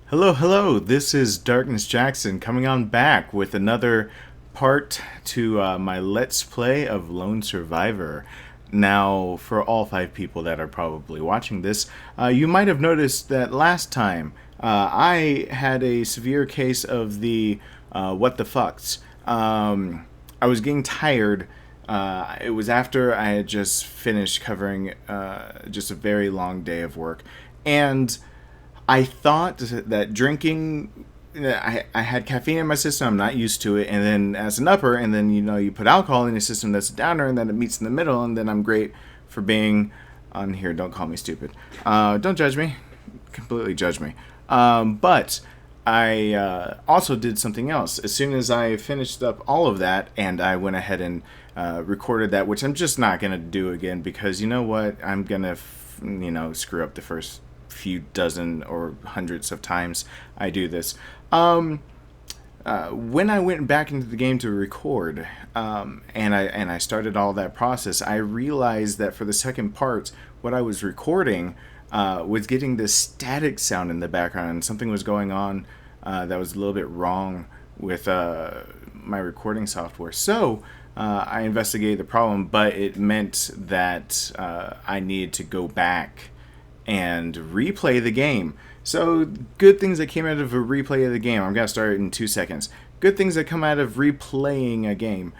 Hello, hello. This is Darkness Jackson coming on back with another part to my Let's Play of Lone Survivor. Now, for all five people that are probably watching this, you might have noticed that last time I had a severe case of the what the fucks. I was getting tired. It was after I had just finished covering just a very long day of work. And I thought that drinking, I had caffeine in my system, I'm not used to it, and then as an upper, and then you put alcohol in your system that's a downer, and then it meets in the middle, and then I'm great for being on here. Don't call me stupid. Don't judge me. Completely judge me. But I also did something else. As soon as I finished up all of that, and I went ahead and recorded that, which I'm just not going to do again, because you know what? I'm going to, screw up the first few dozen or hundreds of times I do this. When I went back into the game to record, and I started all that process, I realized that for the second part, what I was recording was getting this static sound in the background. Something was going on that was a little bit wrong with my recording software. So I investigated the problem, but it meant that I needed to go back and replay the game. So, good things that came out of a replay of the game. I'm going to start in 2 seconds. Good things that come out of replaying a game.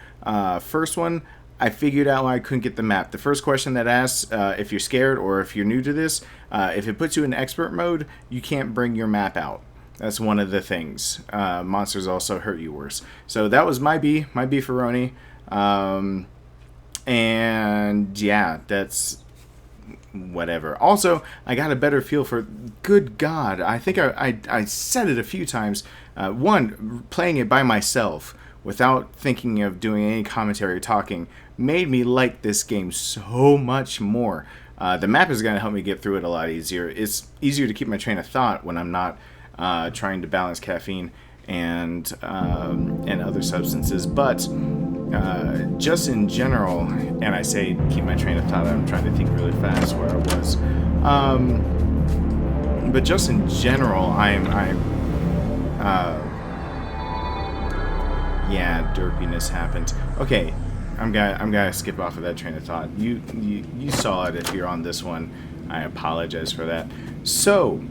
First one, I figured out why I couldn't get the map. The first question that asks if you're scared or if you're new to this, if it puts you in expert mode, you can't bring your map out. That's one of the things. Monsters also hurt you worse. So that was my beefaroni. And yeah, that's whatever. Also, I got a better feel for, good God, I think I said it a few times. One, playing it by myself without thinking of doing any commentary or talking made me like this game so much more. The map is going to help me get through it a lot easier. It's easier to keep my train of thought when I'm not trying to balance caffeine and other substances, but just in general, and I say keep my train of thought, I'm trying to think really fast where I was, but just in general, yeah, derpiness happened. Okay, I'm gonna skip off of that train of thought. You saw it if you're on this one. I apologize for that. So,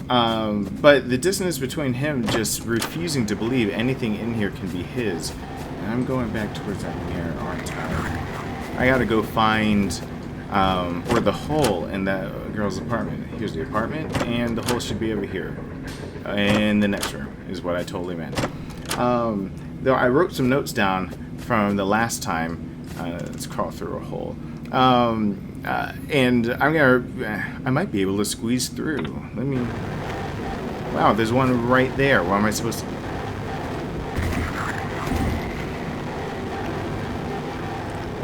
but the dissonance between him just refusing to believe anything in here can be his. And I'm going back towards that mirror, aren't I? I gotta go find where the hole in that girl's apartment. Here's the apartment, and the hole should be over here. In the next room, is what I totally meant. Though I wrote some notes down from the last time. Let's crawl through a hole. And I might be able to squeeze through. Let me... Wow, there's one right there. What am I supposed to...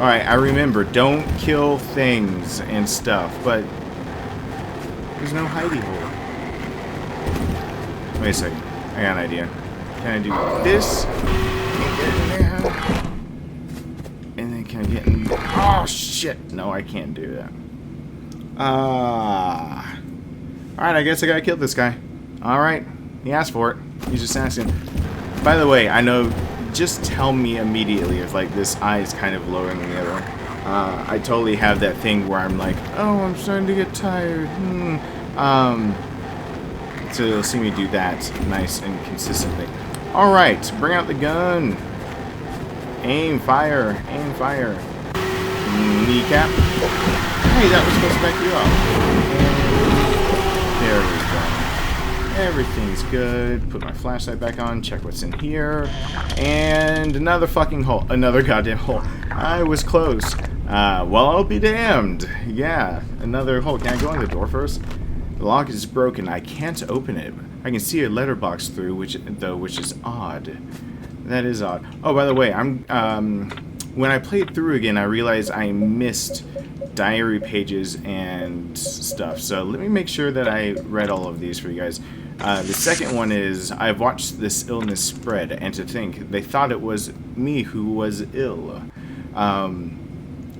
Alright, I remember, don't kill things and stuff, but there's no hidey hole. Wait a second, I got an idea. Can I do this? Can I get in there? And then can I get in... Oh, shit! No, I can't do that. Alright, I guess I gotta kill this guy. Alright, he asked for it. He's just asking. By the way, I know... Just tell me immediately if, like, this eye is kind of lower than the other one. I totally have that thing where I'm like, oh, I'm starting to get tired. So you'll see me do that nice and consistently. Alright, bring out the gun. Aim, fire, aim, fire. Kneecap. Hey, that was supposed to back you up. There we go. Everything's good. Put my flashlight back on. Check what's in here. And another fucking hole. Another goddamn hole. I was close. Well, I'll be damned. Yeah, another hole. Can I go in the door first? The lock is broken. I can't open it. I can see a letterbox through, which is odd. That is odd. Oh, by the way, when I played through again, I realized I missed diary pages and stuff. So let me make sure that I read all of these for you guys. The second one is, I've watched this illness spread, and to think, they thought it was me who was ill.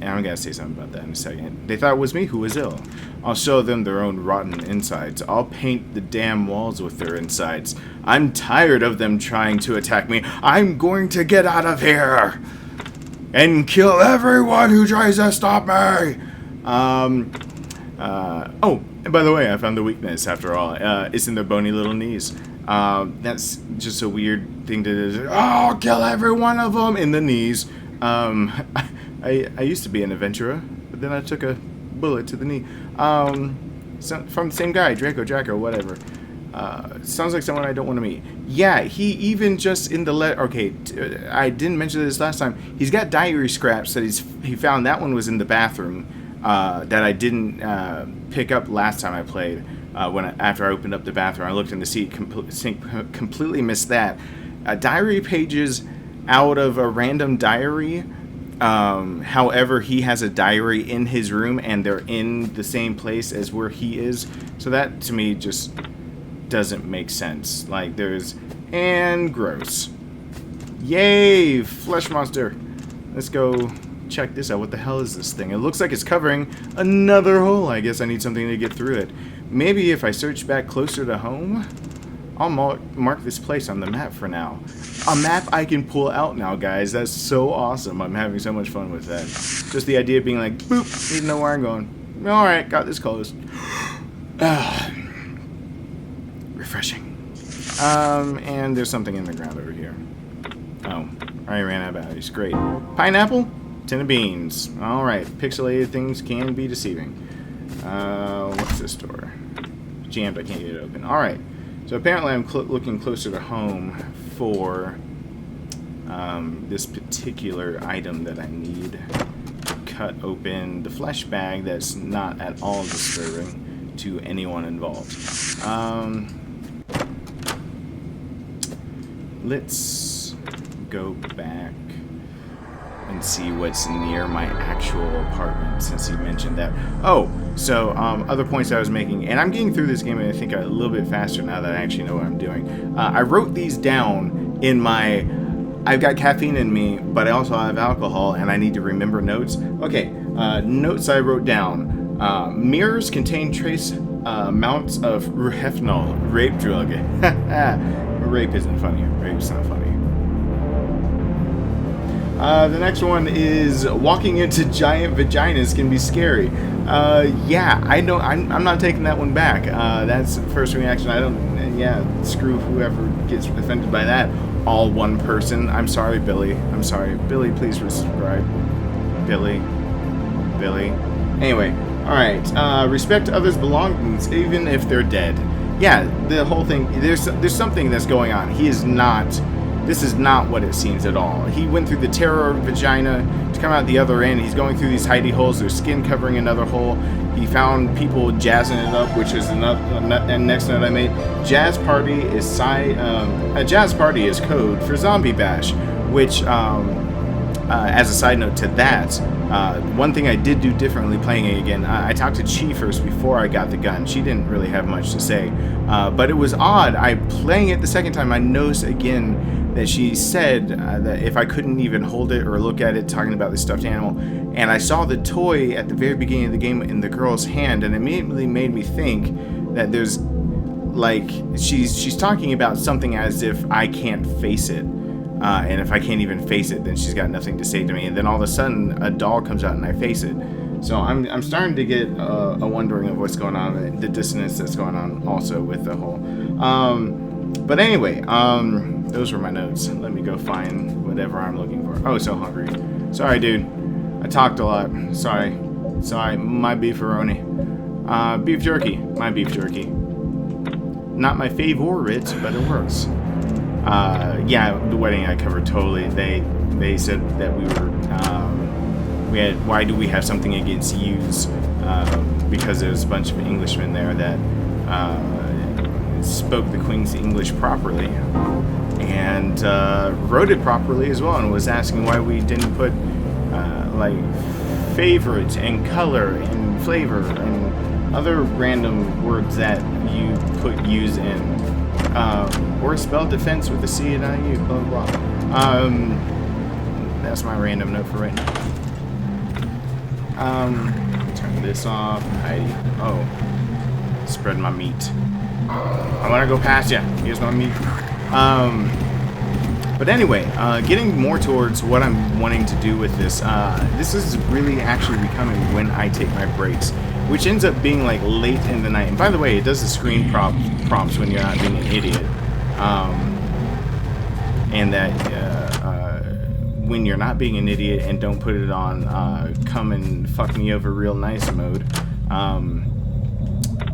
And I'm gonna say something about that in a second. They thought it was me who was ill. I'll show them their own rotten insides. I'll paint the damn walls with their insides. I'm tired of them trying to attack me. I'm going to get out of here and kill everyone who tries to stop me. Oh, and by the way, I found the weakness after all. It's in their bony little knees. That's just a weird thing to do. Oh, I'll kill every one of them in the knees. I used to be an adventurer, but then I took a bullet to the knee. From the same guy, Draco, whatever. Sounds like someone I don't want to meet. Yeah, he even just in the okay, I didn't mention this last time. He's got diary scraps that he found. That one was in the bathroom that I didn't pick up last time I played. After I opened up the bathroom, I looked in the seat, completely missed that. Diary pages out of a random diary. However, he has a diary in his room and they're in the same place as where he is. So that to me just doesn't make sense. Like and gross. Yay, flesh monster. Let's go check this out. What the hell is this thing? It looks like it's covering another hole. I guess I need something to get through it. Maybe if I search back closer to home, I'll mark this place on the map for now. A map I can pull out now, guys. That's so awesome. I'm having so much fun with that. Just the idea of being like, boop, need to know where I'm going. Alright, got this closed. Refreshing. And there's something in the ground over here. Oh, I ran out of batteries. Great. Pineapple? Tin of beans. Alright, pixelated things can be deceiving. What's this door? Jammed, I can't get it open. Alright. So apparently I'm looking closer to home for this particular item that I need. Cut open the flesh bag that's not at all disturbing to anyone involved. Let's go back and see what's near my actual apartment, since you mentioned that. Oh, so other points I was making, and I'm getting through this game, I think, a little bit faster now that I actually know what I'm doing. I wrote these down in my... I've got caffeine in me, but I also have alcohol, and I need to remember notes. Okay, notes I wrote down. Mirrors contain trace amounts of rohypnol, rape drug. Rape isn't funny. Rape's not funny. The next one is walking into giant vaginas can be scary. Yeah, I don't. I'm not taking that one back. That's the first reaction. I don't. Yeah, screw whoever gets offended by that. All one person. I'm sorry, Billy. I'm sorry, Billy. Please subscribe. Billy. Anyway, all right. Respect others' belongings, even if they're dead. Yeah, the whole thing. There's something that's going on. He is not. This is not what it seems at all. He went through the terror vagina to come out the other end. He's going through these hidey holes. There's skin covering another hole. He found people jazzing it up, which is another next note I made. Jazz party is a jazz party is code for zombie bash, which as a side note to that, one thing I did do differently playing it again, I talked to Chi first before I got the gun. She didn't really have much to say, but it was odd. Playing it the second time, I noticed again that she said that if I couldn't even hold it or look at it, talking about the stuffed animal, and I saw the toy at the very beginning of the game in the girl's hand, and it immediately made me think that there's like she's talking about something as if I can't face it. And if I can't even face it, then she's got nothing to say to me. And then all of a sudden, a doll comes out and I face it. So I'm starting to get a wondering of what's going on, the dissonance that's going on also with the whole. But anyway, those were my notes. Let me go find whatever I'm looking for. Oh, so hungry. Sorry, dude. I talked a lot. Sorry. My beefaroni. Beef jerky. My beef jerky. Not my favorite, but it works. Yeah, the wedding I covered totally. They said that why do we have something against yous? Because there's a bunch of Englishmen there that spoke the Queen's English properly and wrote it properly as well, and was asking why we didn't put like favorite and color and flavor and other random words that you put yous in. Or spell defense with a C and I U, blah blah blah. That's my random note for right now. Turn this off. Oh, spread my meat. I want to go past you. Here's my meat. But anyway, getting more towards what I'm wanting to do with this. This is really actually becoming when I take my breaks, which ends up being like late in the night. And by the way, it does the screen prompts when you're not being an idiot. And that when you're not being an idiot and don't put it on come and fuck me over real nice mode,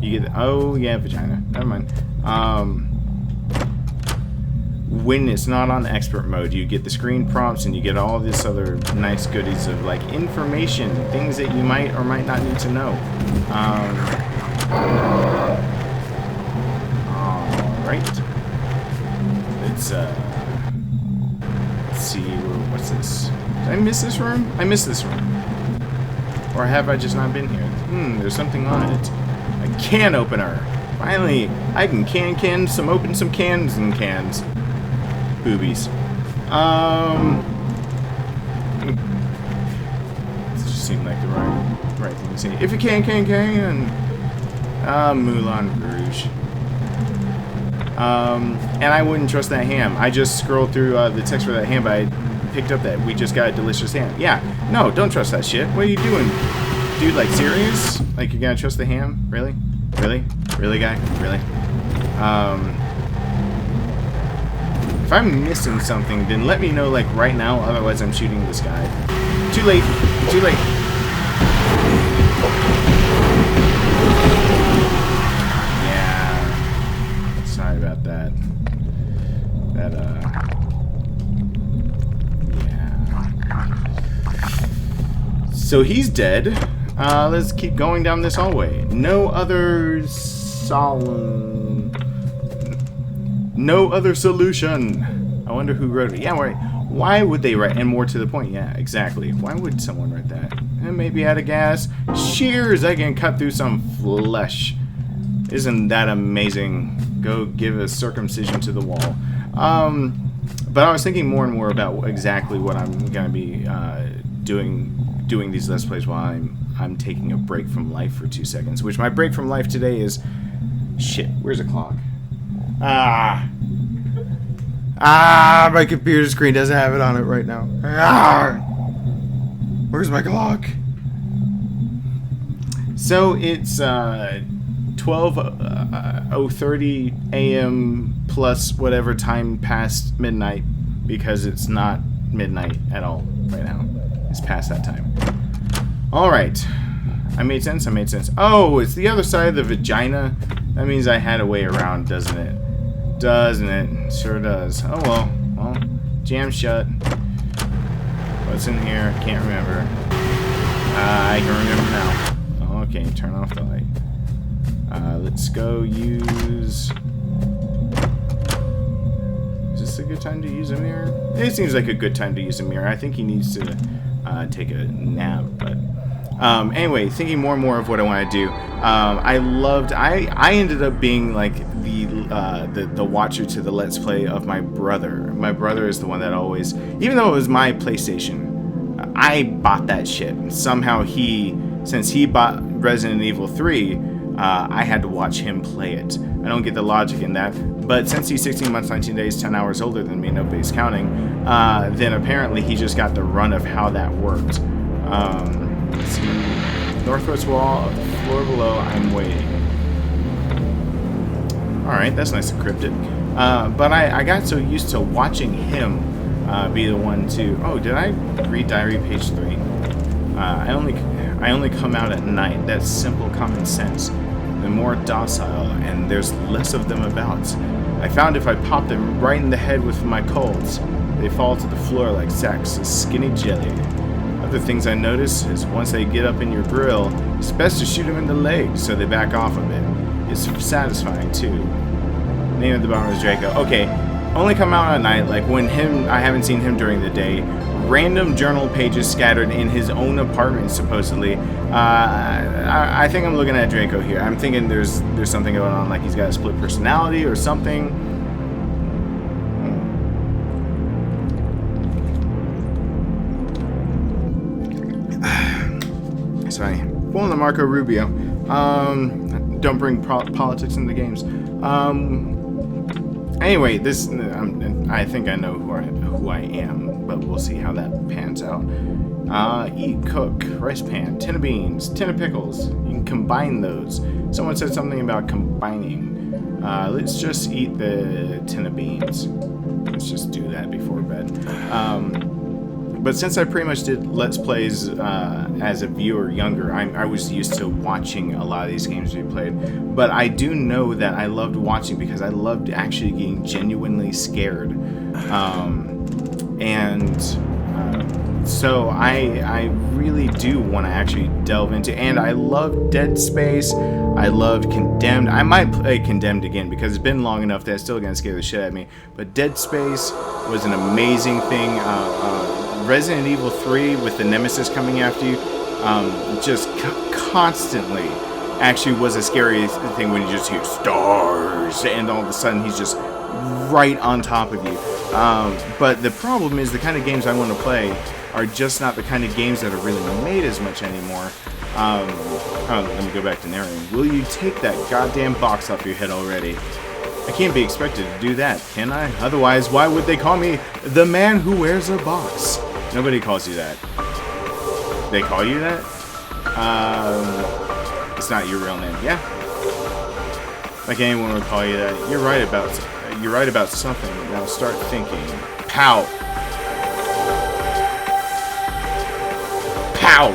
you get, oh yeah, vagina, never mind. When it's not on expert mode, you get the screen prompts and you get all this other nice goodies of like information, things that you might or might not need to know. Alright. Let's see, what's this? Did I miss this room? I missed this room. Or have I just not been here? There's something on it. A can opener. Finally, I can open some cans and cans. Boobies. This just seemed like the right thing to say. If you can. Moulin Rouge. And I wouldn't trust that ham. I just scrolled through the text for that ham, but I picked up that we just got a delicious ham. Yeah, no, don't trust that shit. What are you doing? Dude, like, serious? Like, you're gonna trust the ham? Really? Really? Really, guy? Really? If I'm missing something, then let me know, like, right now, otherwise I'm shooting this guy. Too late. Too late. Yeah. Sorry about that. Yeah. So he's dead. Let's keep going down this hallway. No other solution. I wonder who wrote it. Yeah, right. Why would they write? And more to the point, yeah, exactly. Why would someone write that? And maybe out of gas. Shears, I can cut through some flesh. Isn't that amazing? Go give a circumcision to the wall. But I was thinking more and more about exactly what I'm gonna be doing these Let's Plays while I'm taking a break from life for 2 seconds. Which my break from life today is shit. Where's the clock? My computer screen doesn't have it on it right now. Where's my clock? So it's 12:30 a.m. plus whatever time past midnight, because it's not midnight at all right now. It's past that time. Alright. I made sense? Oh, it's the other side of the vagina. That means I had a way around, doesn't it? Doesn't it? Sure does. Oh well. Well, jam shut. What's in here? Can't remember. I can remember now. Okay, turn off the light. Let's go use... Is this a good time to use a mirror? It seems like a good time to use a mirror. I think he needs to take a nap, but... anyway, thinking more and more of what I want to do. I ended up being like the watcher to the Let's Play of my brother. My brother is the one that always, even though it was my PlayStation, I bought that shit. And somehow since he bought Resident Evil 3, I had to watch him play it. I don't get the logic in that. But since he's 16 months, 19 days, 10 hours older than me, nobody's counting, then apparently he just got the run of how that worked. Let's see. Northwest wall of the floor below, I'm waiting. Alright, that's nice and cryptic. But I got so used to watching him be the one to... Oh, did I read diary page 3? I only come out at night. That's simple common sense. They're more docile, and there's less of them about. I found if I pop them right in the head with my colds, they fall to the floor like sacks of skinny jelly. Other things I notice is once they get up in your grill, it's best to shoot them in the leg so they back off a bit. It's satisfying too. Name of the bomber is Draco. Okay, only come out at night, like when I haven't seen him during the day. Random journal pages scattered in his own apartment, supposedly. I think I'm looking at Draco here. I'm thinking there's something going on, like he's got a split personality or something. sorry. Pulling the Marco Rubio. Don't bring politics into the games. Anyway, this I think I know who I am, but we'll see how that pans out. Eat, cook, rice pan, tin of beans, tin of pickles. You can combine those. Someone said something about combining. Let's just eat the tin of beans. Let's just do that before bed. But since I pretty much did Let's Plays as a viewer younger, I was used to watching a lot of these games we played. But I do know that I loved watching because I loved actually getting genuinely scared. So I really do want to actually delve into, and I love Dead Space. I loved Condemned. I might play Condemned again because it's been long enough that it's still gonna scare the shit out of me. But Dead Space was an amazing thing. Resident Evil 3 with the Nemesis coming after you, just constantly actually was a scary thing when you just hear stars and all of a sudden he's just right on top of you. But the problem is the kind of games I want to play are just not the kind of games that are really made as much anymore. Let me go back to narrating. Will you take that goddamn box off your head already? I can't be expected to do that, can I? Otherwise, why would they call me the man who wears a box? Nobody calls you that. They call you that? It's not your real name. Yeah. Like anyone would call you that. You're right about something. Now start thinking. Pow. Pow.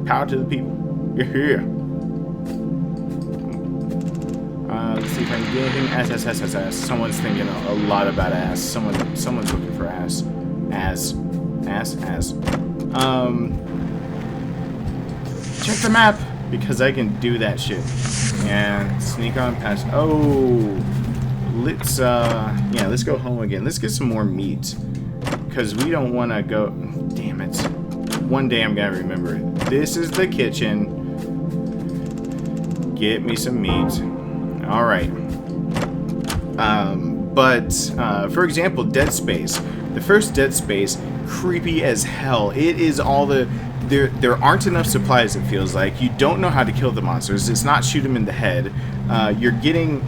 Pow to the people. You're here. Let's see if I can get anything. Ass. Someone's thinking a lot about ass. Someone's looking for ass. Ass. Check the map because I can do that shit. And sneak on past. Oh, let's go home again. Let's get some more meat because we don't want to go. Damn it! One day I'm gonna remember it. This is the kitchen. Get me some meat. All right. For example, Dead Space. The first Dead Space, creepy as hell. It is all the... There aren't enough supplies, it feels like. You don't know how to kill the monsters. It's not shoot them in the head. You're getting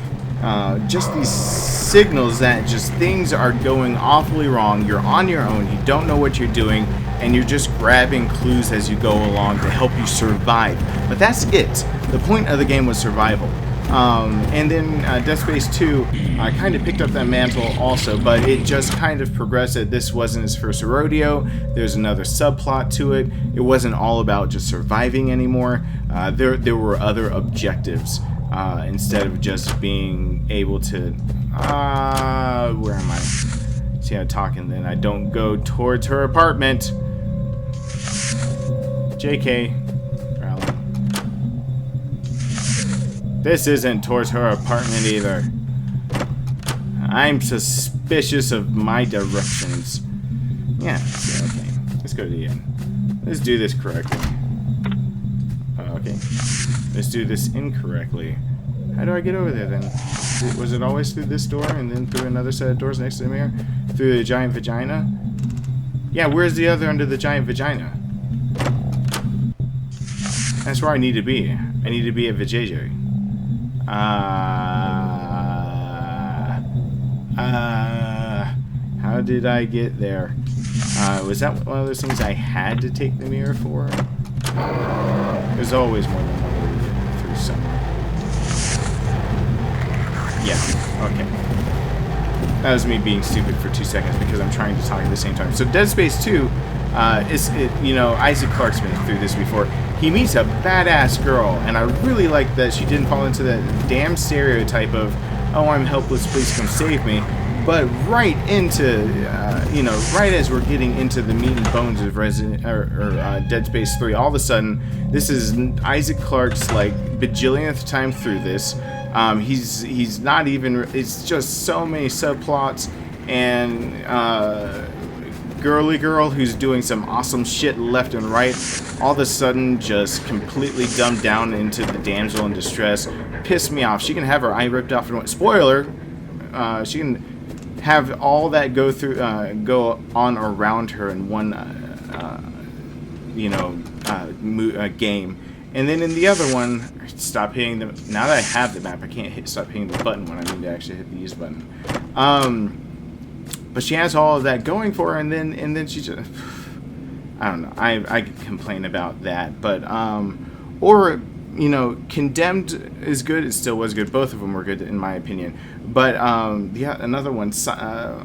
just these signals that just things are going awfully wrong. You're on your own. You don't know what you're doing. And you're just grabbing clues as you go along to help you survive. But that's it. The point of the game was survival. And then Dead Space 2 kind of picked up that mantle also, but it just kind of progressed. This wasn't his first rodeo. There's another subplot to it. It wasn't all about just surviving anymore. There were other objectives instead of just being able to... where am I? See, I'm talking, then I don't go towards her apartment. JK. This isn't towards her apartment either. I'm suspicious of my directions. Yeah, okay. Let's go to the end. Let's do this correctly. Okay. Let's do this incorrectly. How do I get over there then? Was it always through this door and then through another set of doors next to the mirror? Through the giant vagina? Yeah, where's the other under the giant vagina? That's where I need to be. I need to be at Vijay. How did I get there? Was that one of those things I had to take the mirror for? There's always more than one way to get through somewhere. Yeah, okay. That was me being stupid for 2 seconds because I'm trying to talk at the same time. So Dead Space 2, Isaac Clarke's been through this before. He meets a badass girl, and I really like that she didn't fall into that damn stereotype of, oh, I'm helpless, please come save me. But right into, right as we're getting into the meat and bones of Dead Space 3, all of a sudden, this is Isaac Clarke's, like, bajillionth time through this. He's not even, it's just so many subplots, and, girly girl who's doing some awesome shit left and right, all of a sudden just completely dumbed down into the damsel in distress. Pissed me off. She can have her eye ripped off and spoiler, she can have all that go on around her in one game. And then in the other one, stop hitting the. Now that I have the map, I can't stop hitting the button when I need to actually hit the use button. But she has all of that going for her, and then she just. I don't know. I could complain about that, but or Condemned is good. It still was good. Both of them were good in my opinion. But another one.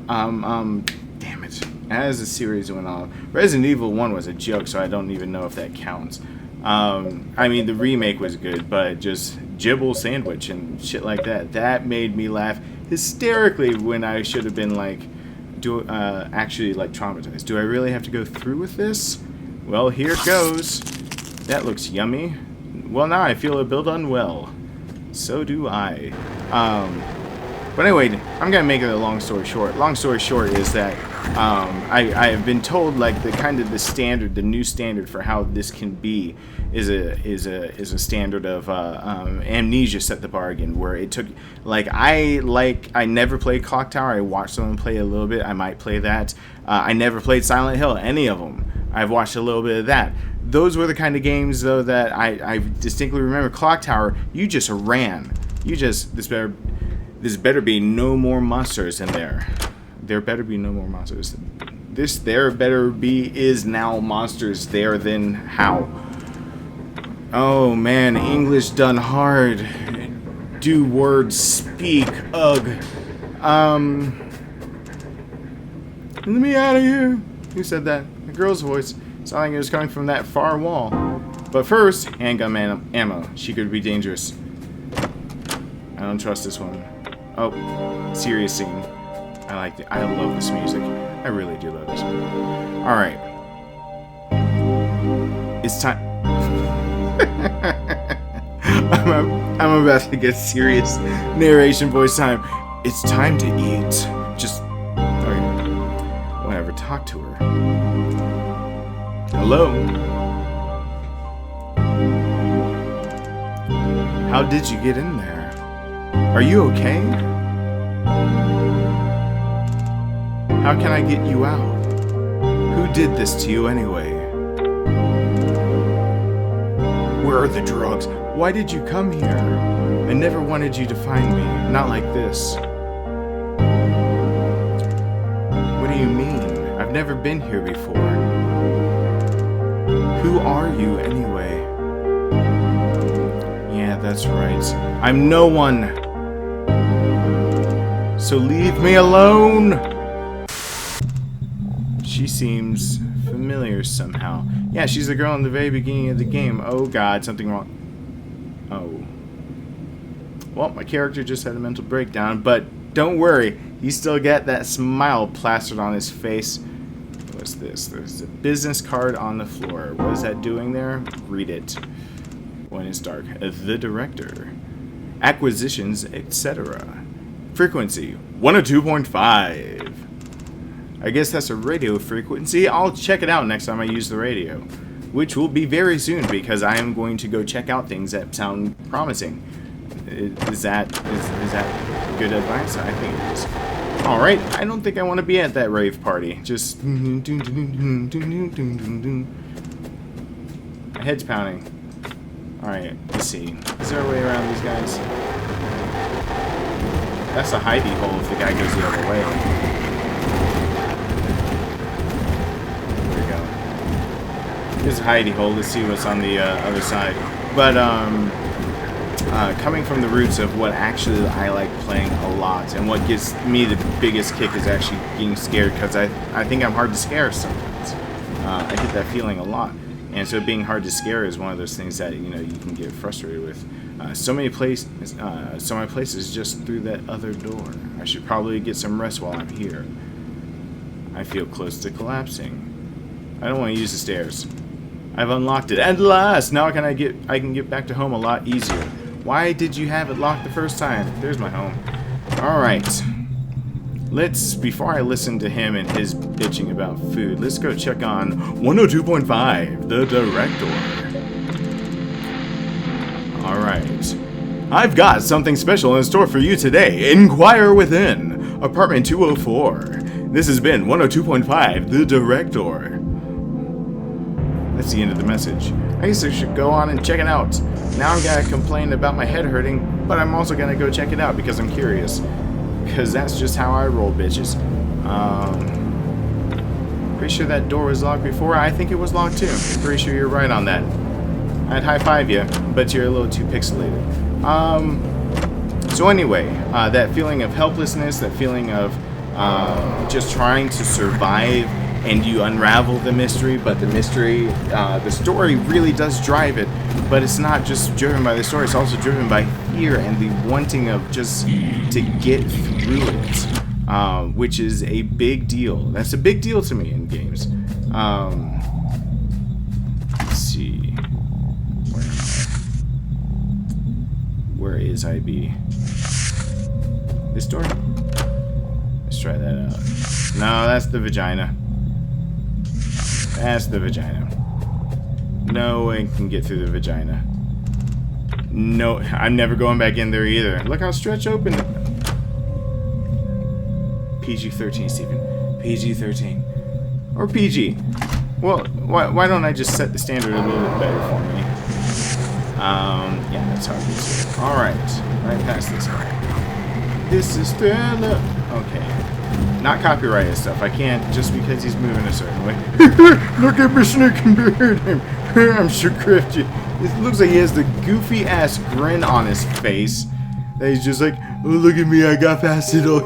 Damn it. As the series went on, Resident Evil 1 was a joke, so I don't even know if that counts. I mean, the remake was good, but just Jibble Sandwich and shit like that made me laugh hysterically when I should have been like, actually like traumatized. Do I really have to go through with this? Well, here it goes. That looks yummy. Well, now I feel a bit unwell. So do I. But anyway, I'm gonna make it a long story short. Long story short is that I have been told like the new standard for how this can be is a standard of Amnesia set the bar again, where it took I never played Clock Tower. I watched someone play a little bit. I might play that. I never played Silent Hill, any of them. I've watched a little bit of that. Those were the kind of games though that I distinctly remember. Clock Tower, you just ran. This better be no more monsters in there. There better be no more monsters. There better be is now monsters there, then how? Oh man, English done hard. Do words speak? Ugh. Let me out of here. Who said that? A girl's voice. Sounded like it was coming from that far wall. But first, handgun ammo. She could be dangerous. I don't trust this one. Oh, serious scene. I like it. I love this music. I really do love this music. All right. It's time. I'm about to get serious narration voice time. It's time to eat. Just, okay. Whatever. Talk to her. Hello. How did you get in there? Are you okay? How can I get you out? Who did this to you anyway? Where are the drugs? Why did you come here? I never wanted you to find me. Not like this. What do you mean? I've never been here before. Who are you anyway? Yeah, that's right. I'm no one. So leave me alone! She seems familiar somehow. Yeah, she's the girl in the very beginning of the game. Oh god, something wrong. Oh. Well, my character just had a mental breakdown, but don't worry. He still got that smile plastered on his face. What's this? There's a business card on the floor. What is that doing there? Read it. When it's dark. The director. Acquisitions, etc. Frequency 102.5. I guess that's a radio frequency. I'll check it out next time I use the radio, which will be very soon because I am going to go check out things that sound promising. Is that good advice? I think it is. All right, I don't think I want to be at that rave party. Just my head's pounding. All right, let's see. Is there a way around these guys? That's a hidey hole if the guy goes the other way. There we go. Here's a hidey hole. Let's see what's on the other side. But coming from the roots of what actually I like playing a lot, and what gives me the biggest kick is actually being scared, because I think I'm hard to scare sometimes. I get that feeling a lot. And so being hard to scare is one of those things that you can get frustrated with. So many places just through that other door. I should probably get some rest while I'm here. I feel close to collapsing. I don't want to use the stairs. I've unlocked it at last. Now I can get back to home a lot easier. Why did you have it locked the first time? There's my home. All right. Before I listen to him and his bitching about food, let's go check on 102.5, the director. Alright. I've got something special in store for you today. Inquire within. Apartment 204. This has been 102.5, the director. That's the end of the message. I guess I should go on and check it out. Now I'm gonna complain about my head hurting, but I'm also gonna go check it out because I'm curious. Because that's just how I roll, bitches. Pretty sure that door was locked before. I think it was locked too. I'm pretty sure you're right on that. I'd high five you, but you're a little too pixelated. So anyway, that feeling of helplessness, that feeling of just trying to survive, and you unravel the mystery, but the mystery, the story really does drive it, but it's not just driven by the story, it's also driven by fear and the wanting of just to get through it, which is a big deal. That's a big deal to me in games. Let's see. Where is IB? This door? Let's try that out. No, that's the vagina. That's the vagina. No one can get through the vagina. No, I'm never going back in there either. Look how stretched open. PG-13, Stephen. PG-13. Or PG. Well, why don't I just set the standard a little bit better for me? Yeah, that's how it is. Alright. Right past this guy. This is Thriller. Okay. Not copyrighted stuff. I can't just because he's moving a certain way. Look at me sneaking behind him. I'm sure gripped you. It looks like he has the goofy ass grin on his face. That he's just like, oh, look at me, I got past it all.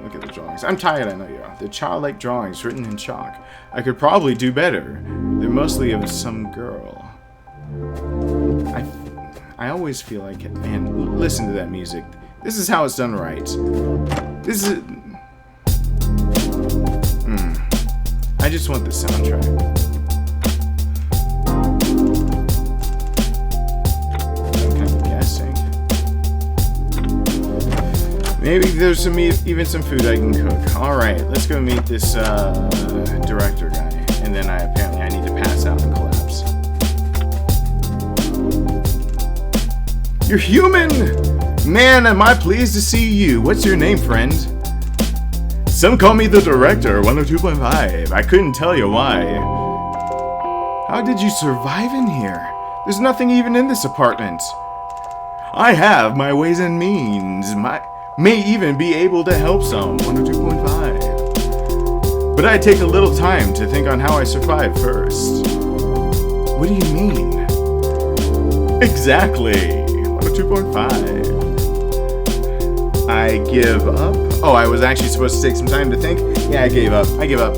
Look at the drawings. I'm tired, I know you are. The childlike drawings written in chalk. I could probably do better. They're mostly of some girl. I always feel like it. Man, listen to that music. This is how it's done right. This is... I just want the soundtrack. I'm kind of guessing. Maybe there's even some food I can cook. Alright, let's go meet this director guy. And then apparently I need to pass out and collapse. You're human! Man, am I pleased to see you. What's your name, friend? Some call me the director, 102.5. I couldn't tell you why. How did you survive in here? There's nothing even in this apartment. I have my ways and means. May even be able to help some, 102.5. But I take a little time to think on how I survive first. What do you mean? Exactly, 102.5. I give up? Oh, I was actually supposed to take some time to think? Yeah, I gave up. I give up.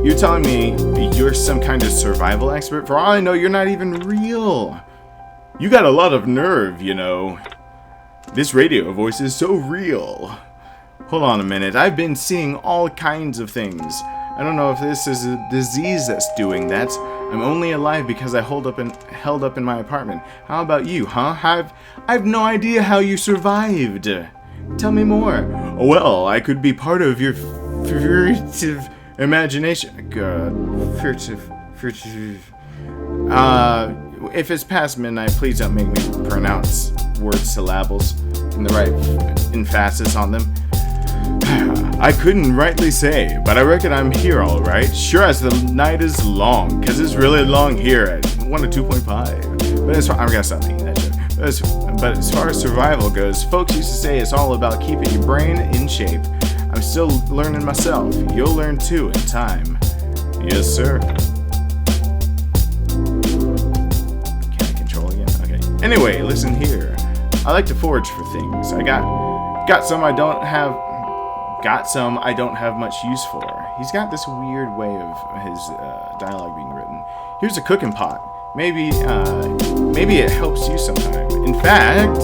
You're telling me you're some kind of survival expert? For all I know, you're not even real. You got a lot of nerve, you know. This radio voice is so real. Hold on a minute. I've been seeing all kinds of things. I don't know if this is a disease that's doing that. I'm only alive because I held up in my apartment. How about you, huh? I've no idea how you survived. Tell me more. Well, I could be part of your furtive imagination. Furtive. If it's past midnight, please don't make me pronounce word syllables in the right emphasis on them. I couldn't rightly say, but I reckon I'm here all right. Sure as the night is long, because it's really long here at 102.5. But I'm gonna stop making that joke. But as far as survival goes, folks used to say it's all about keeping your brain in shape. I'm still learning myself. You'll learn too in time. Yes, sir. Can I control again? Okay. Anyway, listen here. I like to forage for things. I got some I don't have much use for. He's got this weird way of his dialogue being written. Here's a cooking pot. Maybe it helps you sometime. In fact,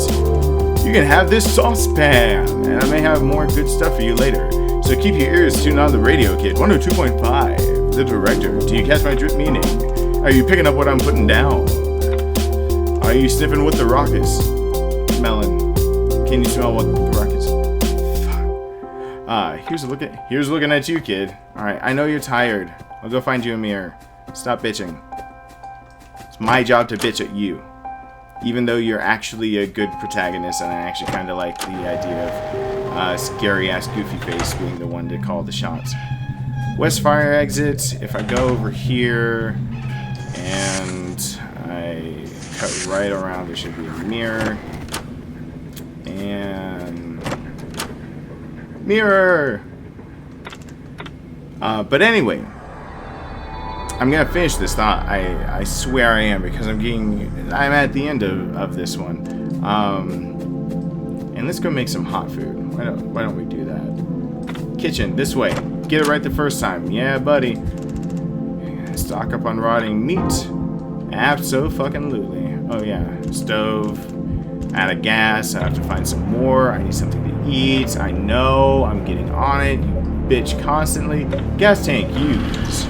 you can have this saucepan, and I may have more good stuff for you later. So keep your ears tuned on the radio, kid. 102.5. The director. Do you catch my drip meaning? Are you picking up what I'm putting down? Are you sniffing what the rock is? Melon. Can you smell what the rock is? Here's looking at you, kid. Alright, I know you're tired. I'll go find you a mirror. Stop bitching. It's my job to bitch at you. Even though you're actually a good protagonist, and I actually kind of like the idea of scary-ass Goofy Face being the one to call the shots. West Fire exit. If I go over here and I cut right around, there should be a mirror. And mirror. But anyway, I'm gonna finish this thought. I swear I am, because I'm at the end of this one. And let's go make some hot food. Why don't we do that? Kitchen, this way. Get it right the first time. Yeah, buddy. Stock up on rotting meat. Abso-fucking-lutely. Oh yeah. Stove. Out of gas. I have to find some more. I need something to eat. I know. I'm getting on it. You bitch constantly. Gas tank used.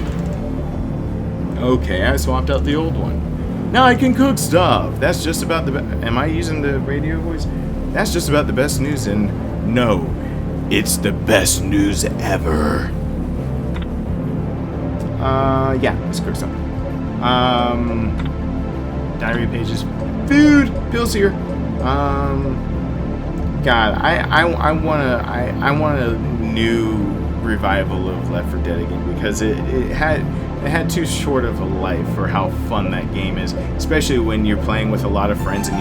Okay, I swapped out the old one. Now I can cook stuff. That's just about the am I using the radio voice? That's just about the best news, and no, it's the best news ever. Yeah, let's cook something. Diary pages. Food! Bill's here. God, I want a new revival of Left 4 Dead again, because it had too short of a life for how fun that game is, especially when you're playing with a lot of friends and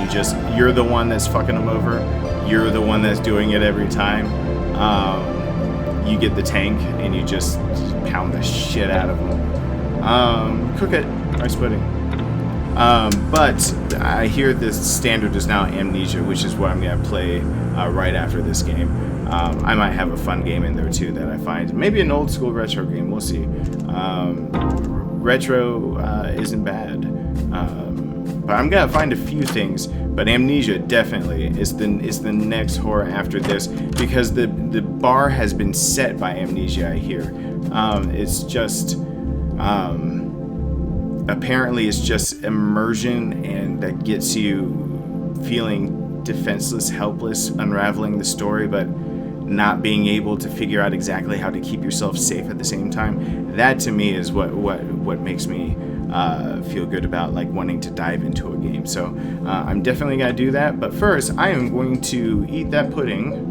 you're the one that's fucking them over, you're the one that's doing it every time. You get the tank and you just pound the shit out of them. Cook it, rice pudding. But I hear this standard is now Amnesia, which is what I'm gonna play right after this game. I might have a fun game in there too that I find. Maybe an old school retro game, we'll see. Retro isn't bad. But I'm gonna find a few things. But Amnesia definitely is the next horror after this, because the bar has been set by Amnesia, I hear. It's just apparently it's just immersion, and that gets you feeling defenseless, helpless, unraveling the story, but not being able to figure out exactly how to keep yourself safe at the same time. That to me is what makes me feel good about like wanting to dive into a game. So I'm definitely gonna do that. But first, I am going to eat that pudding.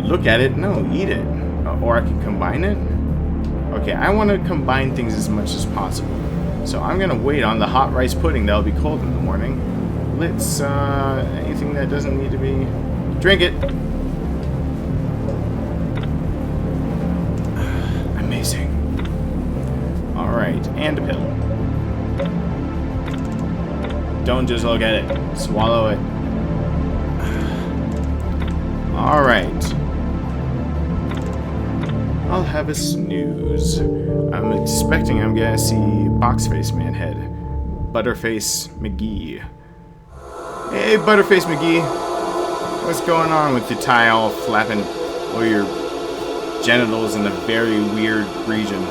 Look at it. No, eat it. Or I can combine it. Okay, I want to combine things as much as possible. So I'm gonna wait on the hot rice pudding that'll be cold in the morning. Let's anything that doesn't need to be. Drink it. Amazing. Alright, and a pill. Don't just look at it. Swallow it. Alright. I'll have a snooze. I'm expecting I'm gonna see Boxface Manhead. Butterface McGee. Hey, Butterface McGee. What's going on with your tie all flapping or your genitals in a very weird region?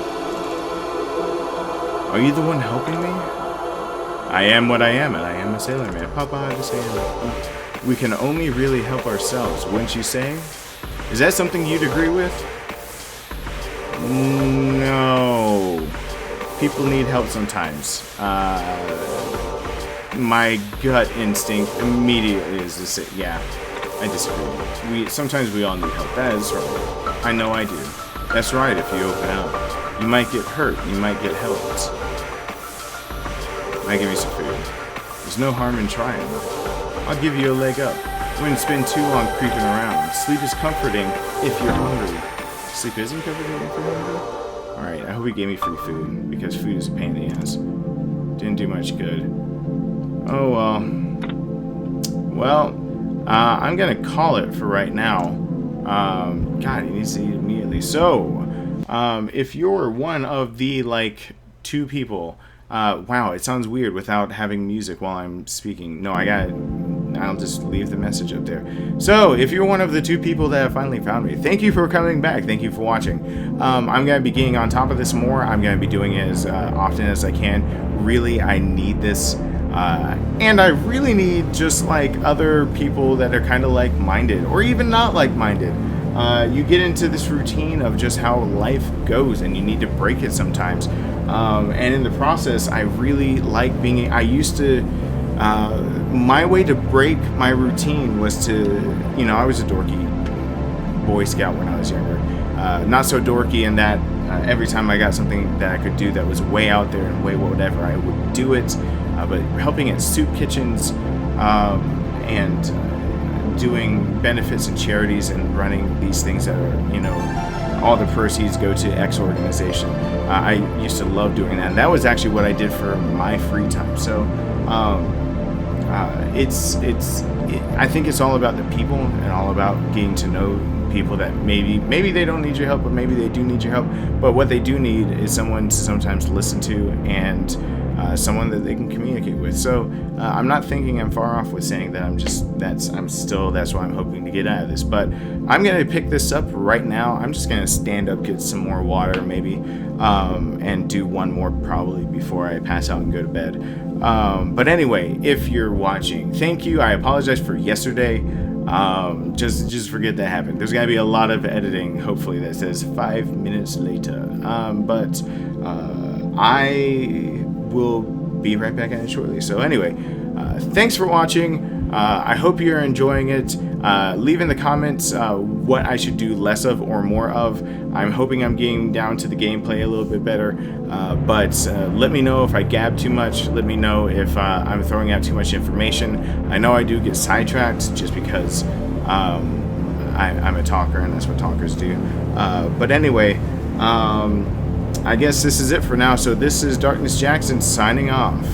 Are you the one helping me? I am what I am, and I am a sailor man. Papa, the sailor. We can only really help ourselves, wouldn't you say? Is that something you'd agree with? No. People need help sometimes. My gut instinct immediately is to say, yeah, I disagree. Sometimes we all need help. That is right. I know I do. That's right, if you open up. You might get hurt. You might get helped. I'll give you some food. There's no harm in trying. I'll give you a leg up. Wouldn't spend too long creeping around. Sleep is comforting if you're hungry. Sleep isn't comforting if you're hungry? Alright, I hope he gave me free food, because food is a pain in the ass. Didn't do much good. Oh well. Well, I'm gonna call it for right now. God, he needs to eat immediately. So, if you're one of the, like, 2 people... wow, it sounds weird without having music while I'm speaking. No, I'll just leave the message up there. So, if you're one of the 2 people that have finally found me, thank you for coming back. Thank you for watching. I'm going to be getting on top of this more. I'm going to be doing it as often as I can. Really, I need this. And I really need just, like, other people that are kind of like-minded, or even not like-minded. You get into this routine of just how life goes, and you need to break it sometimes. And in the process, I really like being... I used to... my way to break my routine was to... You know, I was a dorky Boy Scout when I was younger. Not so dorky in that every time I got something that I could do that was way out there and way whatever, I would do it. But helping at soup kitchens and doing benefits and charities and running these things that are, all the proceeds go to X organization. I used to love doing that, and that was actually what I did for my free time. So I think it's all about the people and all about getting to know people that maybe they don't need your help, but maybe they do need your help. But what they do need is someone to sometimes listen to, and someone that they can communicate with. So I'm not thinking I'm far off with saying that that's what I'm hoping to get out of this. But I'm gonna pick this up right now. I'm just gonna stand up, get some more water maybe, and do one more probably before I pass out and go to bed. But anyway, if you're watching, thank you. I apologize for yesterday. Just forget that happened. There's gotta be a lot of editing, hopefully, that says 5 minutes later. But I will be right back at it shortly. So anyway, thanks for watching. I hope you're enjoying it. Leave in the comments what I should do less of or more of. I'm hoping I'm getting down to the gameplay a little bit better, but let me know if I gab too much. Let me know if I'm throwing out too much information. I know I do get sidetracked just because I'm a talker, and that's what talkers do. But anyway, I guess this is it for now. So this is Darkness Jackson signing off.